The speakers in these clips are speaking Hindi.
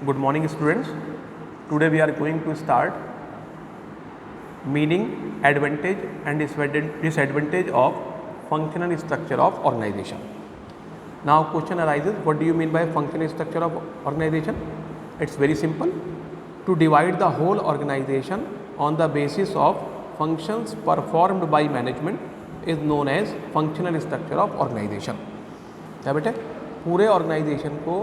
Good morning, students. Today we are going to start meaning, advantage and disadvantage of functional structure of organization. Now question arises, what do you mean by functional structure of organization? It's very simple. To divide the whole organization on the basis of functions performed by management is known as functional structure of organization. क्या बेटे, पूरे ऑर्गेनाइजेशन को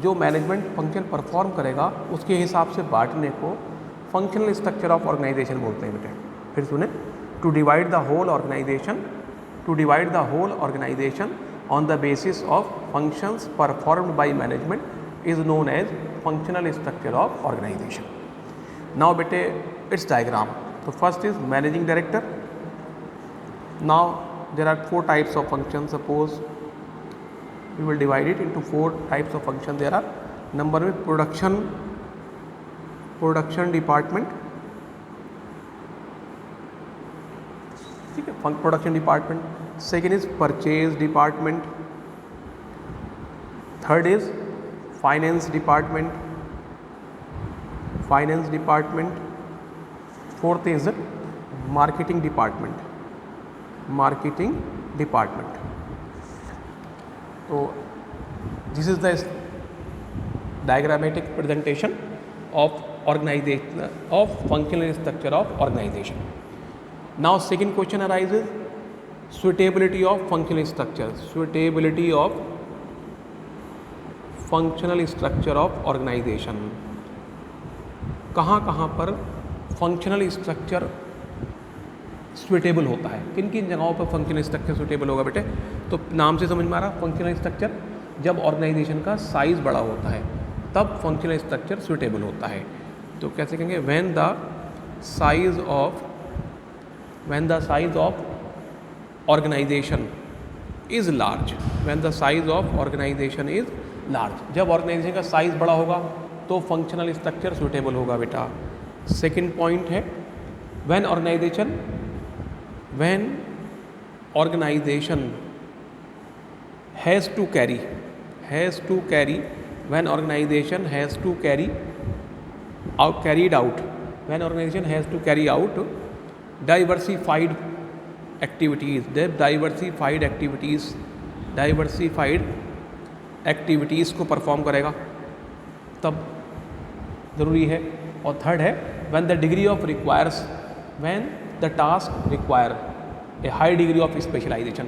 जो मैनेजमेंट फंक्शन परफॉर्म करेगा उसके हिसाब से बांटने को फंक्शनल स्ट्रक्चर ऑफ ऑर्गेनाइजेशन बोलते हैं बेटे. फिर सुने, to divide the whole organization on the basis of functions performed by management is known as functional structure of organization. Now बेटे इट्स डायग्राम. तो first is managing director. Now there are 4 types of function. Suppose we will divide it into 4 types of function. There are number one production department. ठीक है, production department. Second is purchase department. Third is finance department. Fourth is marketing department. So this is the diagrammatic presentation of organization of functional structure of organization. Now second question arises, suitability of functional structure. Suitability of functional structure of organization. कहाँ कहाँ पर फंक्शनल स्ट्रक्चर सुटेबल होता है, किन किन जगहों पर फंक्शनल स्ट्रक्चर सुटेबल होगा बेटे? तो नाम से समझ में आ रहा, फंक्शनल स्ट्रक्चर जब ऑर्गेनाइजेशन का साइज़ बड़ा होता है तब फंक्शनल स्ट्रक्चर सुटेबल होता है. तो कैसे कहेंगे? When the size of organization is large. जब ऑर्गेनाइजेशन का साइज़ बड़ा होगा तो फंक्शनल स्ट्रक्चर सुटेबल होगा बेटा. सेकेंड पॉइंट है, when organization has to carry out diversified activities को परफॉर्म करेगा तब ज़रूरी है. और थर्ड है, when the task require a high degree of specialization.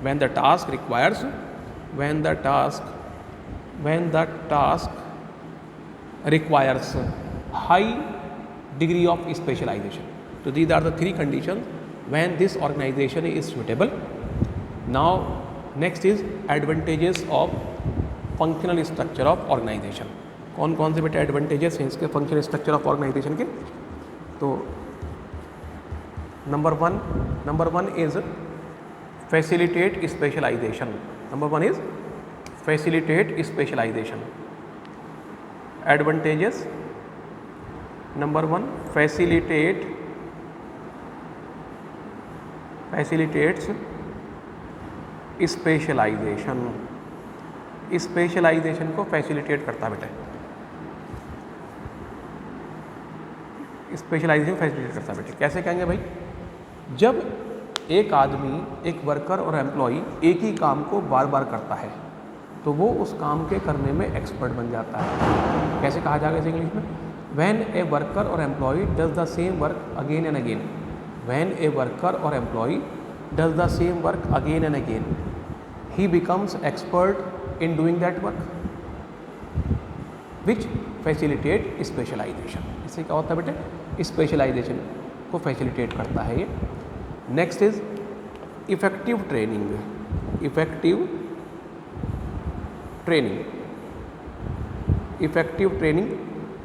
When the task requires high degree of specialization. So these are the 3 conditions when this organization is suitable. Now next is advantages of functional structure of organization. कौन कौन से बेटे एडवांटेजेस हैं इसके फंक्शनल स्ट्रक्चर ऑफ ऑर्गेनाइजेशन के? तो number one is facilitate specialization. Advantages. Number 1, facilitates specialization को फैसिलिटेट करता है बेटा. कैसे कहेंगे भाई? जब एक आदमी, एक वर्कर और एम्प्लॉई एक ही काम को बार बार करता है तो वो उस काम के करने में एक्सपर्ट बन जाता है. कैसे कहा जाएगा इसे इंग्लिश में? व्हेन ए वर्कर और employee does the same work again and again. He becomes expert in doing that work which facilitate specialization. इससे क्या होता है बेटे? स्पेशलाइजेशन को फैसिलिटेट करता है ये. Next is effective training.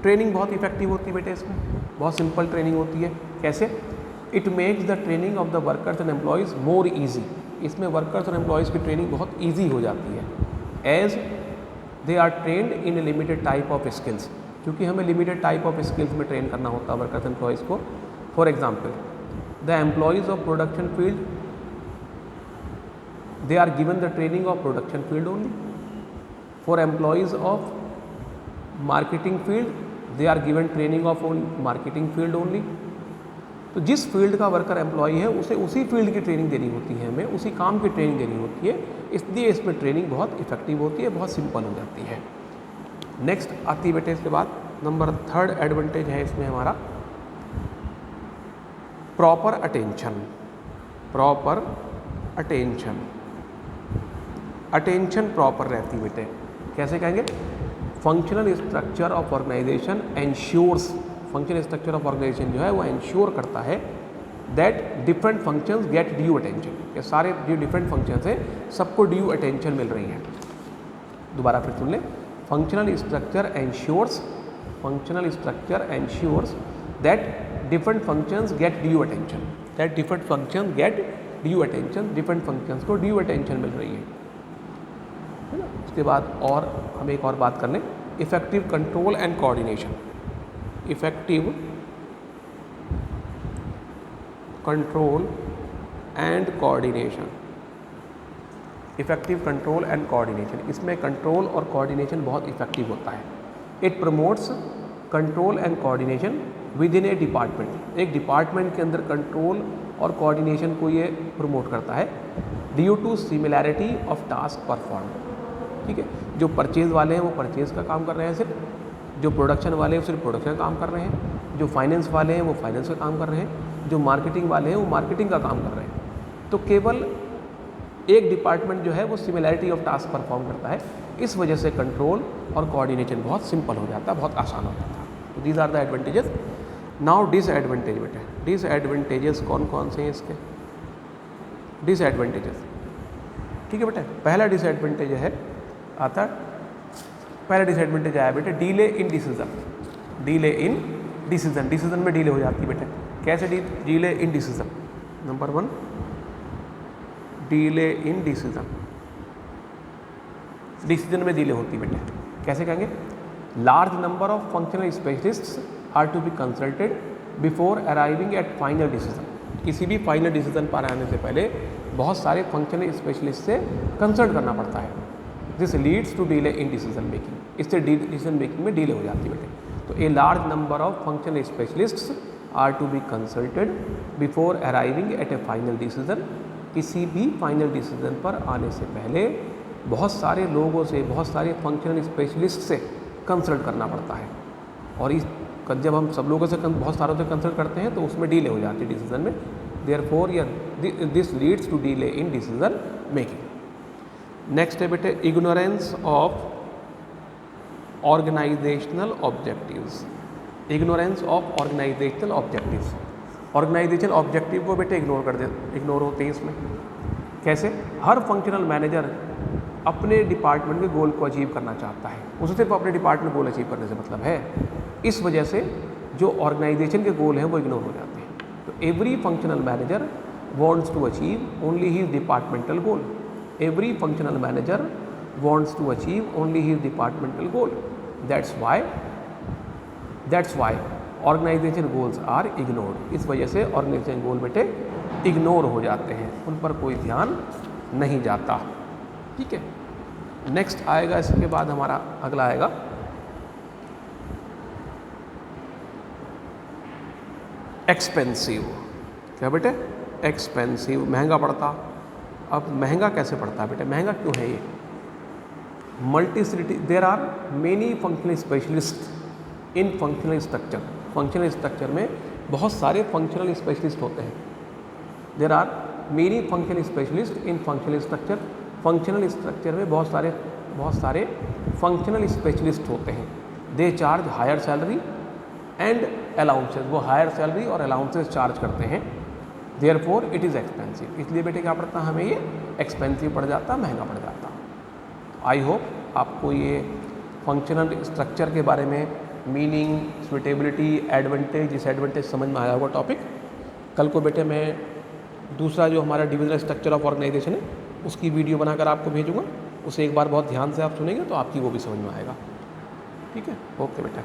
Training बहुत इफेक्टिव होती है बेटे. इसमें बहुत सिंपल ट्रेनिंग होती है. कैसे? It makes the training of the workers and employees more easy. इसमें वर्कर्स और एम्प्लॉयज़ की ट्रेनिंग बहुत ईजी हो जाती है. As they are trained in a limited type of skills. क्योंकि हमें लिमिटेड टाइप ऑफ स्किल्स में ट्रेन करना होता है वर्कर्स एम्प्लॉयज़ को. For example, the employees of production field, they are given the training of production field only. For employees of marketing field, they are given training of marketing field only. तो जिस फील्ड का वर्कर एम्प्लॉय है उसे उसी फील्ड की ट्रेनिंग देनी होती है, हमें उसी काम की ट्रेनिंग देनी होती है, इसलिए इसमें ट्रेनिंग बहुत इफेक्टिव होती है, बहुत सिंपल हो जाती है। नेक्स्ट आती है बेटे इसके बाद नंबर 3rd एडवांटेज है इसमें हमारा proper attention. Proper attention, attention proper रहती है बेटे। कैसे कहेंगे? Functional structure of organization ensures, functional structure of organization जो है वो एंश्योर करता है that different functions get due attention, ये सारे जो डिफरेंट फंक्शंस हैं सबको ड्यू अटेंशन मिल रही है। दोबारा फिर सुन लें, functional structure ensures, functional structure ensures that different functions get due attention, that different functions get due attention, different functions को ड्यू अटेंशन मिल रही है ना। उसके बाद और हम एक और बात कर लें, effective control and coordination, effective control and coordination, effective control and coordination, इसमें कंट्रोल और कोऑर्डिनेशन बहुत इफेक्टिव होता है। It promotes control and coordination with in A department, एक डिपार्टमेंट के अंदर कंट्रोल और कोऑर्डिनेशन को ये प्रमोट करता है due to similarity of task perform. ठीक है, जो परचेज वाले हैं वो परचेज का काम कर रहे हैं सिर्फ, जो प्रोडक्शन वाले हैं वो सिर्फ प्रोडक्शन का काम कर रहे हैं, जो फाइनेंस वाले हैं वो फाइनेंस का काम कर रहे हैं, जो मार्केटिंग वाले हैं वो मार्केटिंग का काम कर रहे हैं। तो केवल एक डिपार्टमेंट जो है वो सिमिलैरिटी ऑफ टास्क परफॉर्म करता है, इस वजह से कंट्रोल और कोऑर्डिनेशन बहुत सिंपल हो जाता है, बहुत आसान हो जाता है। तो these are the advantages. Now disadvantage बेटे, डिसएडवांटेजेस कौन कौन से हैं इसके? डिसएडवांटेजेस, ठीक है बेटे। पहला डिसएडवांटेज है आता, पहला डिसएडवांटेज आया बेटे delay in decision, delay in decision, decision में डिले हो जाती है बेटे। कैसे delay in decision? Number 1 delay in decision, decision में डिले होती है बेटे। कैसे कहेंगे? Large number of functional specialists are to be consulted before arriving at final decision, किसी भी फाइनल डिसीजन पर आने से पहले बहुत सारे फंक्शनल स्पेशलिस्ट से कंसल्ट करना पड़ता है। This leads to delay in decision making, इससे डिसीजन मेकिंग में डिले हो जाती है बेटे। तो a large number of functional specialists are to be consulted before arriving at a final decision, किसी भी फाइनल डिसीजन पर आने से पहले बहुत सारे लोगों से, बहुत सारे फंक्शनल स्पेशलिस्ट से कंसल्ट करना पड़ता है। और इस जब हम सब लोगों से बहुत सारों से कंसल्ट करते हैं तो उसमें डिले हो जाती है डिसीजन में। Therefore this leads to delay in decision making. Next है बेटे ignorance of organizational objectives, ignorance of organizational objectives. Organizational objective को बेटे इग्नोर होते हैं इसमें। कैसे? हर फंक्शनल मैनेजर अपने डिपार्टमेंट के गोल को अचीव करना चाहता है, उसे सिर्फ अपने डिपार्टमेंट गोल अचीव करने से मतलब है। इस वजह से जो ऑर्गेनाइजेशन के गोल हैं वो इग्नोर हो जाते हैं। तो every functional manager wants to achieve only his departmental goal, every functional manager wants to achieve only his departmental goal. That's why organization goals are ignored. इस वजह से ऑर्गेनाइजेशन गोल बेटे इग्नोर हो जाते हैं, उन पर कोई ध्यान नहीं जाता। ठीक है, नेक्स्ट आएगा इसके बाद हमारा अगला आएगा एक्सपेंसिव। क्या बेटे? एक्सपेंसिव, महंगा पड़ता। अब महंगा कैसे पड़ता है बेटे? महंगा क्यों है ये? मल्टीसिटी, there are many functional specialist in functional structure, functional structure में बहुत सारे फंक्शनल स्पेशलिस्ट होते हैं। There are many functional specialist in functional structure, functional structure में बहुत सारे फंक्शनल स्पेशलिस्ट होते हैं। They charge higher salary and allowances, वो हायर सैलरी और अलाउंसेस चार्ज करते हैं। देयरफॉर इट इज़ एक्सपेंसिव, इसलिए बेटे क्या पड़ता है हमें? ये एक्सपेंसिव पड़ जाता, महंगा पड़ जाता। आई होप आपको ये फंक्शनल स्ट्रक्चर के बारे में मीनिंग, सुटेबिलिटी, एडवांटेज, डिसएडवांटेज समझ में आया होगा टॉपिक। कल को बेटे मैं दूसरा जो हमारा डिविजनल स्ट्रक्चर ऑफ ऑर्गेनाइजेशन है उसकी वीडियो बनाकर आपको भेजूँगा, उसे एक बार बहुत ध्यान से आप सुनेंगे तो आपकी वो भी समझ में आएगा। ठीक है, ओके बेटा।